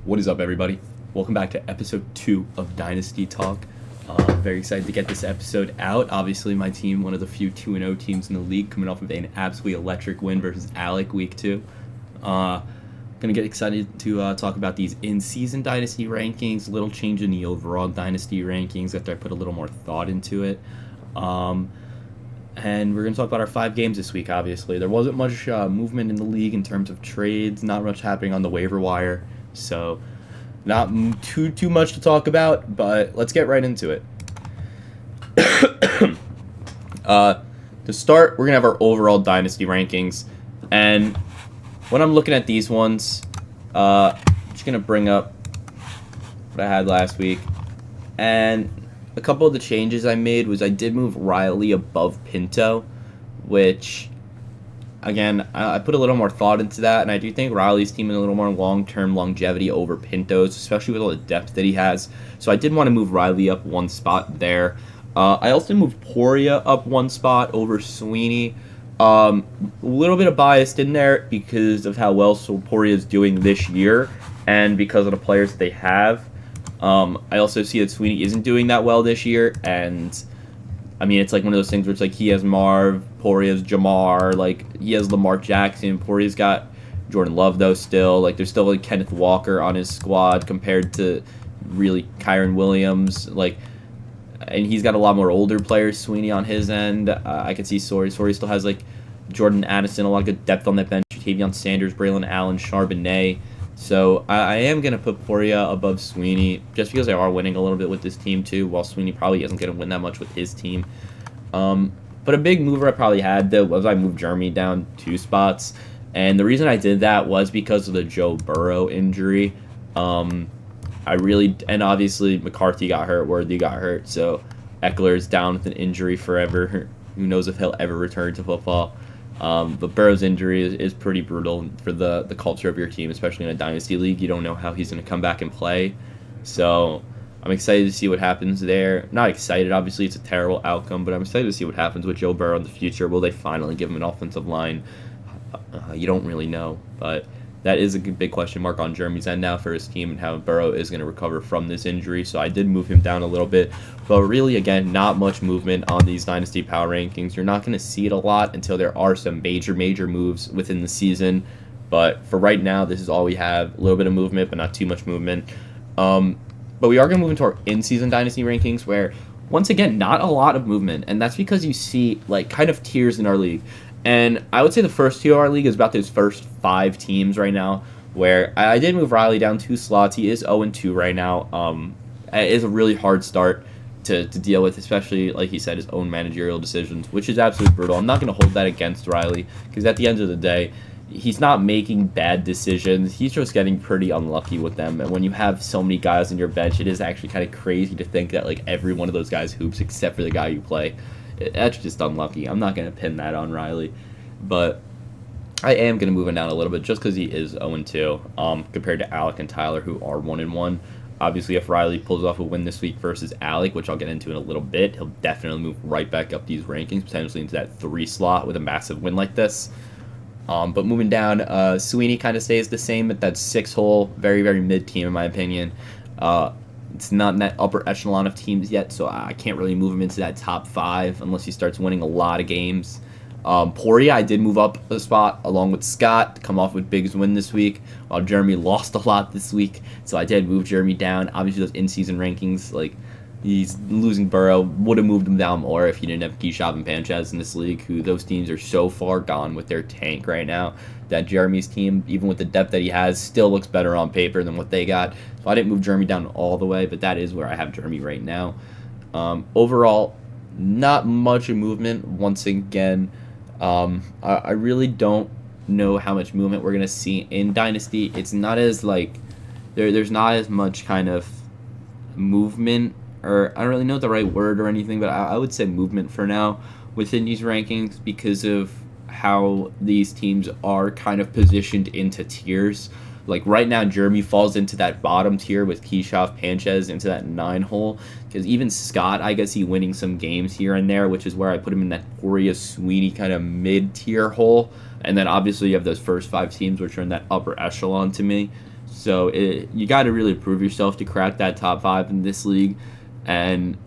What is up, everybody? Welcome back to episode 2 of Dynasty Talk. Very excited to get this episode out. Obviously, my team, one of the few 2-0 teams in the league, coming off of an absolutely electric win versus Alec week 2. Gonna get excited to talk about these in-season Dynasty rankings, a little change in the overall Dynasty rankings after I put a little more thought into it. And we're going to talk about our 5 games this week, obviously. There wasn't much movement in the league in terms of trades, not much happening on the waiver wire, so not too much to talk about, but let's get right into it. To start, we're going to have our overall Dynasty rankings, and when I'm looking at these ones, I'm just going to bring up what I had last week, and a couple of the changes I made was I did move Riley above Pinto, which, again, I put a little more thought into that, and I do think Riley's team in a little more long-term longevity over Pinto's, especially with all the depth that he has. So I did want to move Riley up one spot there. I also moved Poria up one spot over Sweeney. A little bit of bias in there because of how well Poria is doing this year and because of the players that they have. I also see that Sweeney isn't doing that well this year, and I mean, it's like one of those things where it's like he has Marv, Poria's Jamar, like he has Lamar Jackson, Poria's got Jordan Love though still, like there's still like Kenneth Walker on his squad compared to really Kyron Williams, like, and he's got a lot more older players, Sweeney on his end. I could see Sori still has like Jordan Addison, a lot of good depth on that bench, Tavion Sanders, Braylon Allen, Charbonnet. So I am going to put Poria above Sweeney just because they are winning a little bit with this team too, while Sweeney probably isn't going to win that much with his team. But a big mover I probably had though was I moved Jeremy down 2 spots. And the reason I did that was because of the Joe Burrow injury. And obviously McCarthy got hurt, Worthy got hurt. So Eckler's down with an injury forever. Who knows if he'll ever return to football. But Burrow's injury is pretty brutal for the culture of your team, especially in a Dynasty League. You don't know how he's going to come back and play. So I'm excited to see what happens there. Not excited, obviously it's a terrible outcome, but I'm excited to see what happens with Joe Burrow in the future. Will they finally give him an offensive line? You don't really know, but that is a big question mark on Jeremy's end now for his team and how Burrow is going to recover from this injury. So I did move him down a little bit. But really, again, not much movement on these Dynasty Power Rankings. You're not going to see it a lot until there are some major moves within the season. But for right now, this is all we have. A little bit of movement, but not too much movement. But we are going to move into our in-season Dynasty Rankings where, once again, not a lot of movement. And that's because you see, like, kind of tiers in our league. And I would say the first tier of our league is about those first 5 teams right now, where I did move Riley down 2 slots. He is 0-2 right now. It is a really hard start to deal with, especially, like he said, his own managerial decisions, which is absolutely brutal. I'm not going to hold that against Riley, because at the end of the day, he's not making bad decisions. He's just getting pretty unlucky with them. And when you have so many guys on your bench, it is actually kind of crazy to think that like every one of those guys hoops except for the guy you play. That's just unlucky. I'm not going to pin that on Riley. But I am going to move him down a little bit just because he is 0-2 compared to Alec and Tyler, who are 1-1. Obviously, if Riley pulls off a win this week versus Alec, which I'll get into in a little bit, he'll definitely move right back up these rankings, potentially into that 3 slot with a massive win like this. But moving down, Sweeney kind of stays the same at that 6 hole, very, very mid-team in my opinion. It's not in that upper echelon of teams yet, so I can't really move him into that top 5 unless he starts winning a lot of games. Poria, I did move up a spot along with Scott to come off with Big's win this week, while Jeremy lost a lot this week, so I did move Jeremy down. Obviously, those in-season rankings, like, he's losing Burrow, would have moved him down more if he didn't have Keyshawn and Panchez in this league, who those teams are so far gone with their tank right now that Jeremy's team, even with the depth that he has, still looks better on paper than what they got. So I didn't move Jeremy down all the way, but that is where I have Jeremy right now. Overall, not much movement. Once again, I really don't know how much movement we're going to see in Dynasty. It's not as, like, there's not as much kind of movement, or I don't really know the right word or anything, but I would say movement for now within these rankings because of how these teams are kind of positioned into tiers. Like right now, Jeremy falls into that bottom tier with Keyshawn, Panchez into that 9 hole. Because even Scott, I guess he winning some games here and there, which is where I put him in that Poria, Sweeney kind of mid-tier hole. And then obviously you have those first 5 teams, which are in that upper echelon to me. So you got to really prove yourself to crack that top 5 in this league, and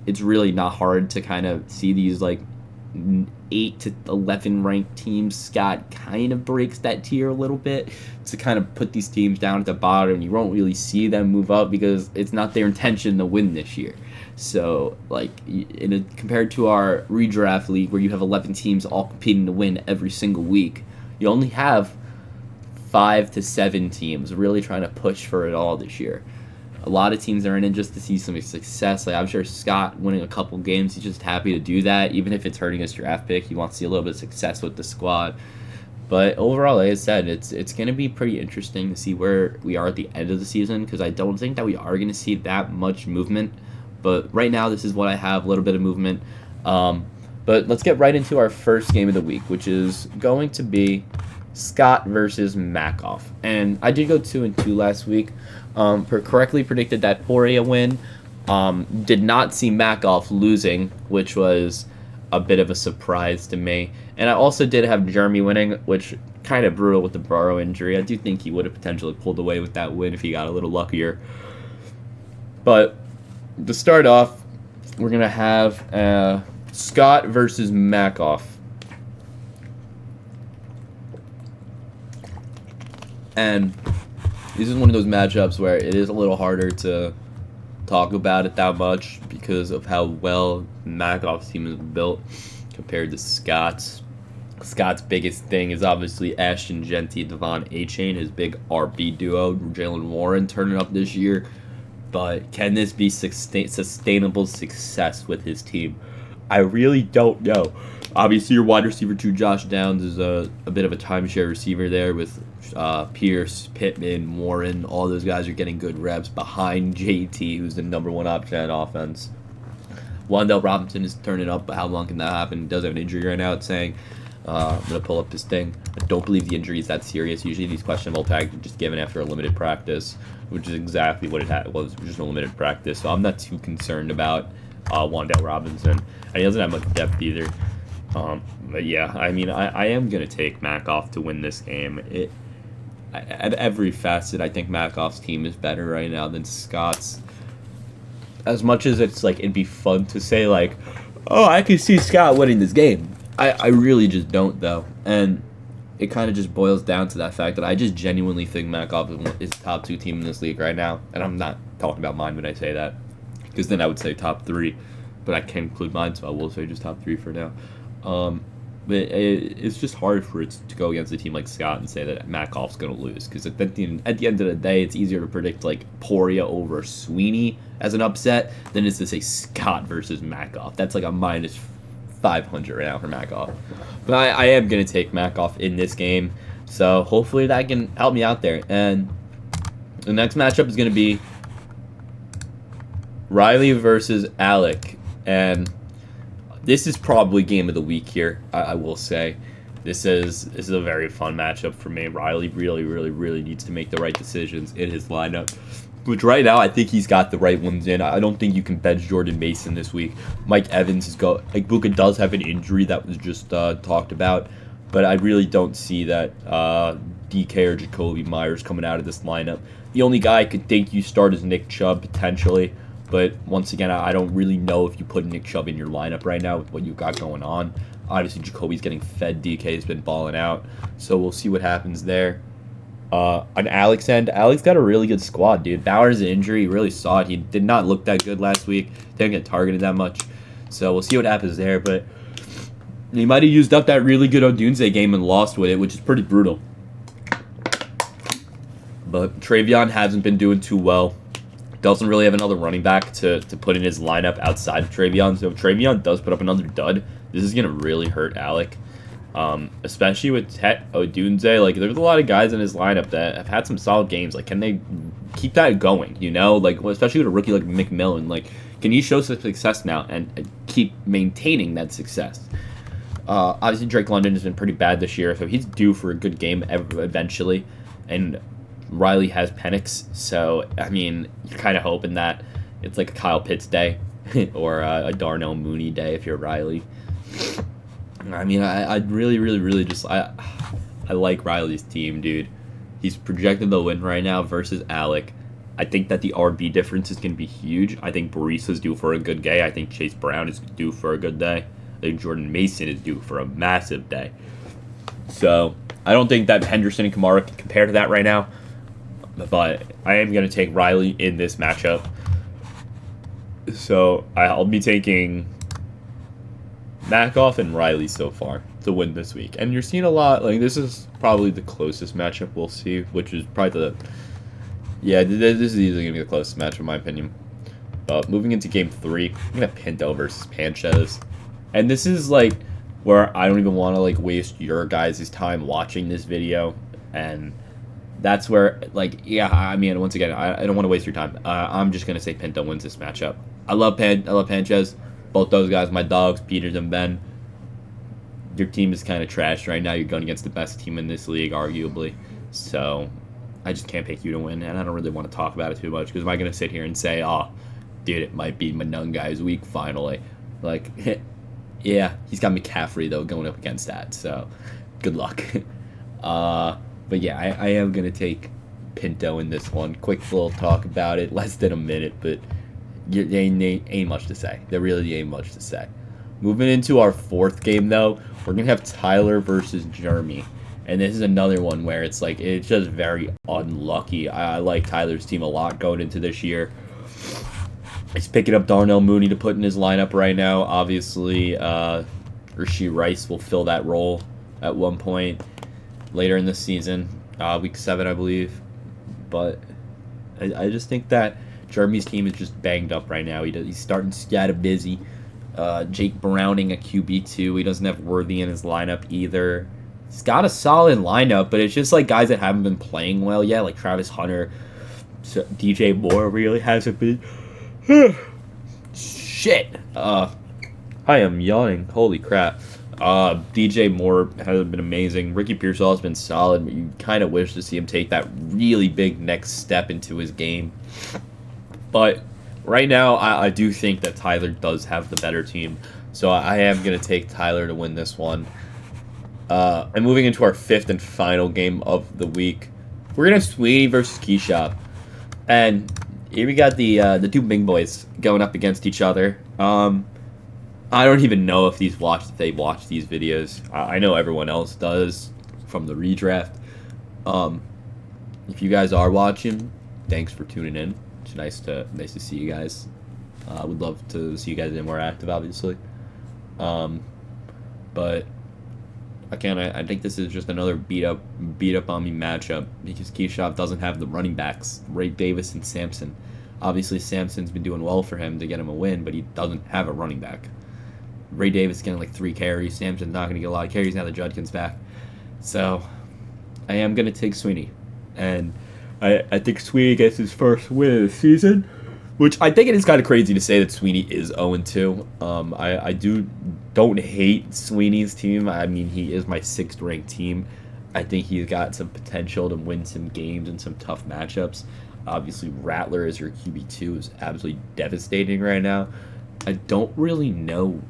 it's really not hard to kind of see these like 8 to 11 ranked teams. Scott kind of breaks that tier a little bit to kind of put these teams down at the bottom. You won't really see them move up because it's not their intention to win this year. So, like, compared to our redraft league where you have 11 teams all competing to win every single week, you only have 5 to 7 teams really trying to push for it all this year. A lot of teams are in it just to see some success. Like, I'm sure Scott winning a couple games, he's just happy to do that. Even if it's hurting his draft pick, he wants to see a little bit of success with the squad. But overall, like I said, it's going to be pretty interesting to see where we are at the end of the season, because I don't think that we are going to see that much movement. But right now, this is what I have, a little bit of movement. But let's get right into our first game of the week, which is going to be Scott versus Makoff. And I did go 2-2 last week. Correctly predicted that Poria win. Did not see Makoff losing, which was a bit of a surprise to me. And I also did have Jeremy winning, which kind of brutal with the Burrow injury. I do think he would have potentially pulled away with that win if he got a little luckier. But to start off, we're going to have Scott versus Makoff. And this is one of those matchups where it is a little harder to talk about it that much because of how well Makoff's team is built compared to Scott's. Scott's biggest thing is obviously Ashton Genty, Devon A-Chain, his big RB duo, Jalen Warren turning up this year. But can this be sustainable success with his team? I really don't know. Obviously, your wide receiver 2, Josh Downs, is a bit of a timeshare receiver there with Pierce, Pittman, Warren. All those guys are getting good reps behind JT, who's the number 1 option on offense. Wan'Dale Robinson is turning up, but how long can that happen? He does have an injury right now. It's saying, I'm going to pull up this thing. I don't believe the injury is that serious. Usually these questionable tags are just given after a limited practice, which is exactly what it was, just a limited practice. So I'm not too concerned about Wan'Dale Robinson. And he doesn't have much depth either. But yeah, I mean, I am going to take Makoff to win this game. At every facet, I think Makoff's team is better right now than Scott's. As much as it's like, it'd be fun to say like, oh, I can see Scott winning this game. I really just don't, though. And it kind of just boils down to that fact that I just genuinely think Makoff is top 2 team in this league right now. And I'm not talking about mine when I say that, because then I would say top 3. But I can't include mine, so I will say just top 3 for now. But it's just hard for it to go against a team like Scott and say that Makoff's going to lose. Because at the end of the day, it's easier to predict like Poria over Sweeney as an upset than it is to say Scott versus Makoff. That's like a minus 500 right now for Makoff. But I am going to take Makoff in this game. So hopefully that can help me out there. And the next matchup is going to be Riley versus Alec. And this is probably game of the week here, I will say. This is a very fun matchup for me. Riley really needs to make the right decisions in his lineup, which right now I think he's got the right ones in. I don't think you can bench Jordan Mason this week. Mike Evans is Buka does have an injury that was just talked about, but I really don't see that DK or Jacoby Myers coming out of this lineup. The only guy I could think you start is Nick Chubb potentially. But once again, I don't really know if you put Nick Chubb in your lineup right now with what you've got going on. Obviously, Jacoby's getting fed. DK's been balling out. So we'll see what happens there. On Alec's end, Alex got a really good squad, dude. Bowers' injury, you really saw it. He did not look that good last week. Didn't get targeted that much. So we'll see what happens there. But he might have used up that really good Odunze game and lost with it, which is pretty brutal. But Travion hasn't been doing too well. Doesn't really have another running back to put in his lineup outside of Travion. So if Travion does put up another dud, this is going to really hurt Alec. Especially with Odunze. Like, there's a lot of guys in his lineup that have had some solid games. Like, can they keep that going, you know? Like, especially with a rookie like McMillan. Like, can he show some success now and keep maintaining that success? Obviously, Drake London has been pretty bad this year, so he's due for a good game eventually. And Riley has Penix, so, I mean, you're kind of hoping that it's like a Kyle Pitts day or a Darnell Mooney day if you're Riley. I mean, I really just I like Riley's team, dude. He's projected to win right now versus Alec. I think that the RB difference is going to be huge. I think Barisa's due for a good day. I think Chase Brown is due for a good day. I think Jordan Mason is due for a massive day. So I don't think that Henderson and Kamara can compare to that right now. But I am going to take Riley in this matchup. So I'll be taking Makoff and Riley so far to win this week. And you're seeing a lot, like, this is probably the closest matchup we'll see, which is probably this is easily going to be the closest matchup in my opinion. But moving into game 3, I'm going to Pinto versus Panchez. And this is, like, where I don't even want to, like, waste your guys' time watching this video. And that's where, like, yeah, I mean, once again, I don't want to waste your time. I'm just going to say Pinto wins this matchup. I love Panchez. Both those guys, my dogs, Peters and Ben. Your team is kind of trashed right now. You're going against the best team in this league, arguably. So I just can't pick you to win, and I don't really want to talk about it too much because am I going to sit here and say, oh, dude, it might be Manung guy's week finally. Like, yeah, he's got McCaffrey, though, going up against that. So good luck. But yeah, I am going to take Pinto in this one. Quick little talk about it, less than a minute, but there ain't much to say. There really ain't much to say. Moving into our 4th game, though, we're going to have Tyler versus Jeremy. And this is another one where it's like, it's just very unlucky. I like Tyler's team a lot going into this year. He's picking up Darnell Mooney to put in his lineup right now. Obviously, Rashee Rice will fill that role at one point later in the season. Week 7, I believe. But I just think that Jeremy's team is just banged up right now. He's starting Scatterbusy. Jake Browning at QB2. He doesn't have Worthy in his lineup either. He's got a solid lineup, but it's just like guys that haven't been playing well yet, like Travis Hunter. So DJ Moore really hasn't been. Shit. I am yawning. Holy crap. DJ Moore has been amazing. Ricky Pearsall has been solid, but you kind of wish to see him take that really big next step into his game. But right now, I do think that Tyler does have the better team. So I am going to take Tyler to win this one. And moving into our 5th and final game of the week, we're going to have Sweeney versus Keyshaw. And here we got the two big boys going up against each other. I don't even know if they watch these videos. I know everyone else does from the redraft. If you guys are watching, thanks for tuning in. It's nice to see you guys. I would love to see you guys get more active, obviously. But again, I think this is just another beat up on me matchup because Keyshaw doesn't have the running backs, Ray Davis and Sampson. Obviously, Sampson's been doing well for him to get him a win, but he doesn't have a running back. Ray Davis is getting like 3 carries. Sampson's not going to get a lot of carries now that Judkin's back. So I am going to take Sweeney. And I think Sweeney gets his first win of the season, which I think it is kind of crazy to say that Sweeney is 0-2. I don't hate Sweeney's team. I mean, he is my 6th ranked team. I think he's got some potential to win some games and some tough matchups. Obviously, Rattler as your QB2 is absolutely devastating right now. I don't really know.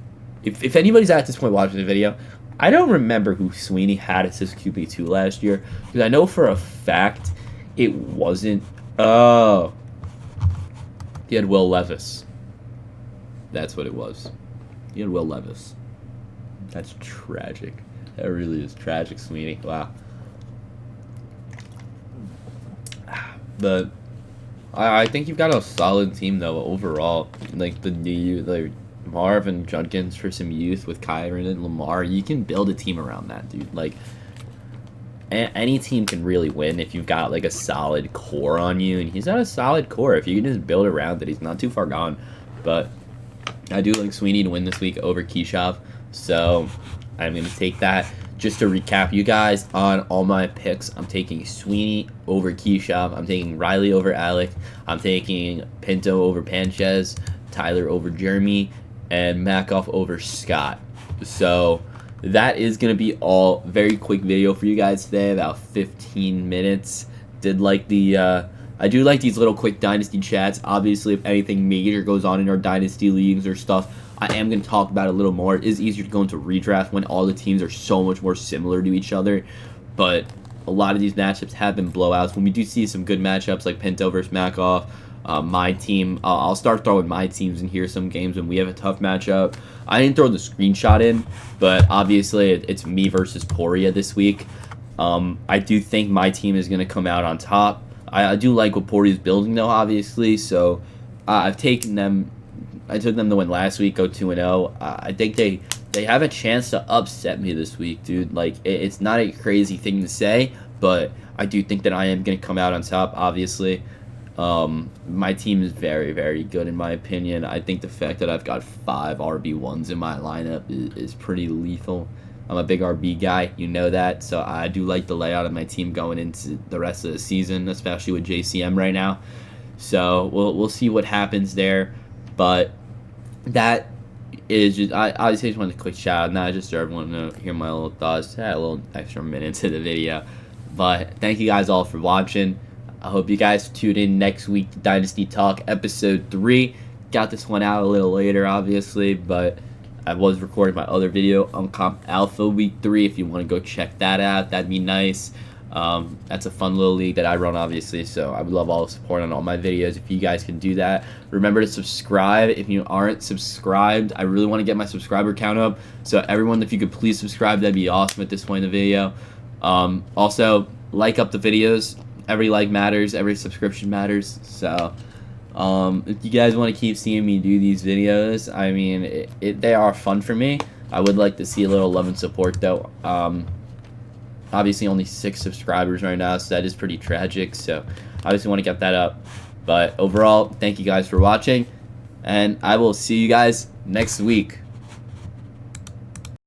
If anybody's at this point watching the video, I don't remember who Sweeney had as his QB2 last year. Because I know for a fact it wasn't. Oh. He had Will Levis. That's what it was. He had Will Levis. That's tragic. That really is tragic, Sweeney. Wow. But I think you've got a solid team, though, overall. Like, Marvin Judkins for some youth with Kyron and Lamar. You can build a team around that, dude. Like, any team can really win if you've got, like, a solid core on you. And he's got a solid core. If you can just build around it, he's not too far gone. But I do like Sweeney to win this week over Keyshaw. So I'm going to take that. Just to recap you guys on all my picks, I'm taking Sweeney over Keyshaw. I'm taking Riley over Alec. I'm taking Pinto over Panchez. Tyler over Jeremy. And Makoff over Scott. So that is going to be all. Very quick video for you guys today, about 15 minutes. I do like these little quick Dynasty chats. Obviously, if anything major goes on in our Dynasty leagues or stuff, I am going to talk about it a little more. It is easier to go into redraft when all the teams are so much more similar to each other. But a lot of these matchups have been blowouts. When we do see some good matchups like Pinto versus Makoff, my team, I'll start throwing my teams in here some games when we have a tough matchup. I didn't throw the screenshot in, but obviously it's me versus Poria this week. I do think my team is going to come out on top. I do like what Poria is building, though, obviously, so I've taken them. I took them to win last week, go 2-0. I think they have a chance to upset me this week, dude. Like, it's not a crazy thing to say, but I do think that I am going to come out on top, obviously. My team is very, very good, in my opinion. I think the fact that I've got 5 RB1s in my lineup is pretty lethal. I'm a big RB guy, you know that, so I do like the layout of my team going into the rest of the season, especially with JCM right now. So we'll see what happens there, but that is just, I just wanted a quick shout out, not just so everyone to hear my little thoughts. I had a little extra minute to the video, but thank you guys all for watching. I hope you guys tune in next week to Dynasty Talk episode 3. Got this one out a little later, obviously, but I was recording my other video on Comp Alpha Week 3. If you want to go check that out, that'd be nice. That's a fun little league that I run, obviously, so I would love all the support on all my videos if you guys can do that. Remember to subscribe if you aren't subscribed. I really want to get my subscriber count up, so everyone, if you could please subscribe, that'd be awesome at this point in the video. Also, like up the videos. Every like matters, every subscription matters, so if you guys want to keep seeing me do these videos, I mean, they are fun for me. I would like to see a little love and support, though. Obviously, only 6 subscribers right now, so that is pretty tragic. So, I just want to get that up. But overall, thank you guys for watching, and I will see you guys next week.